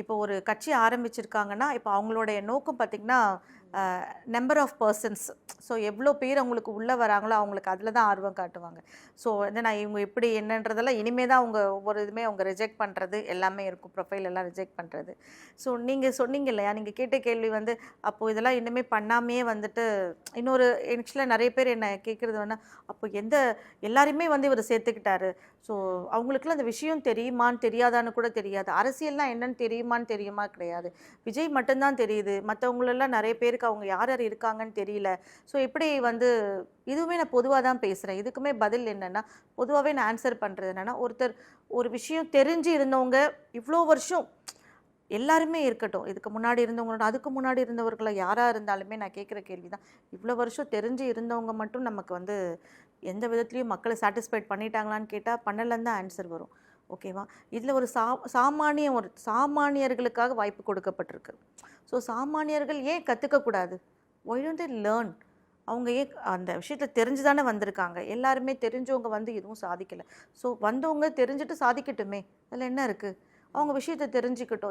இப்போ ஒரு கட்சி ஆரம்பிச்சிருக்காங்கன்னா, இப்போ அவங்களுடைய நோக்கம் பார்த்தீங்கன்னா, நம்பர் ஆஃப் பர்சன்ஸ். ஸோ எவ்வளோ பேர் அவங்களுக்கு உள்ளே வராங்களோ, அவங்களுக்கு அதில தான் ஆர்வம் காட்டுவாங்க. ஸோ வந்து நான் இவங்க எப்படி என்னன்றதெல்லாம் இனிமே தான் அவங்க ஒவ்வொரு இதுவுமே அவங்க ரிஜெக்ட் பண்ணுறது எல்லாமே இருக்கும். ப்ரொஃபைல் எல்லாம் ரிஜெக்ட் பண்ணுறது. ஸோ நீங்கள் சொன்னீங்க இல்லையா, நீங்கள் கேட்ட கேள்வி வந்து, அப்போது இதெல்லாம் இனிமேல் பண்ணாமையே வந்துட்டு இன்னொரு ஆக்சுவலாக நிறைய பேர் என்ன கேட்குறது வேணா, அப்போ எல்லாரையுமே வந்து இவர் சேர்த்துக்கிட்டாரு. ஸோ அவங்களுக்குலாம் அந்த விஷயம் தெரியுமான்னு தெரியாதான்னு கூட தெரியாது. அரசியல்னால் என்னன்னு தெரியுமான்னு தெரியுமா கிடையாது. விஜய் மட்டும்தான் தெரியுது. மற்றவங்களெல்லாம் நிறைய பேருக்கு அவங்க யார் யார் இருக்காங்கன்னு தெரியல. ஸோ எப்படி வந்து இதுவுமே நான் பொதுவாக தான் பேசுகிறேன். இதுக்குமே பதில் என்னென்னா, பொதுவாகவே நான் ஆன்சர் பண்ணுறது என்னென்னா, ஒருத்தர் ஒரு விஷயம் தெரிஞ்சு இருந்தவங்க இவ்வளோ வருஷம் எல்லாருமே இருக்கட்டும். இதுக்கு முன்னாடி இருந்தவங்களோட அதுக்கு முன்னாடி இருந்தவர்கள யாராக இருந்தாலுமே நான் கேட்குற கேள்வி தான். இவ்வளோ வருஷம் தெரிஞ்சு இருந்தவங்க மட்டும் நமக்கு வந்து எந்த விதத்துலையும் மக்களை சாட்டிஸ்ஃபைட் பண்ணிட்டாங்களான்னு கேட்டால் பண்ணலன்னு தான் ஆன்சர் வரும். ஓகேவா? இதில் ஒரு சாமானியர்களுக்காக வாய்ப்பு கொடுக்கப்பட்டிருக்கு. ஸோ சாமானியர்கள் ஏன் கற்றுக்கக்கூடாது? Why don't they learn? அவங்க ஏன் அந்த விஷயத்தில் தெரிஞ்சு தானே வந்திருக்காங்க. எல்லாருமே தெரிஞ்சவங்க வந்து எதுவும் சாதிக்கலை. ஸோ வந்தவங்க தெரிஞ்சுட்டு சாதிக்கட்டுமே, அதில் என்ன இருக்குது? அவங்க விஷயத்தை தெரிஞ்சுக்கிட்டோம்.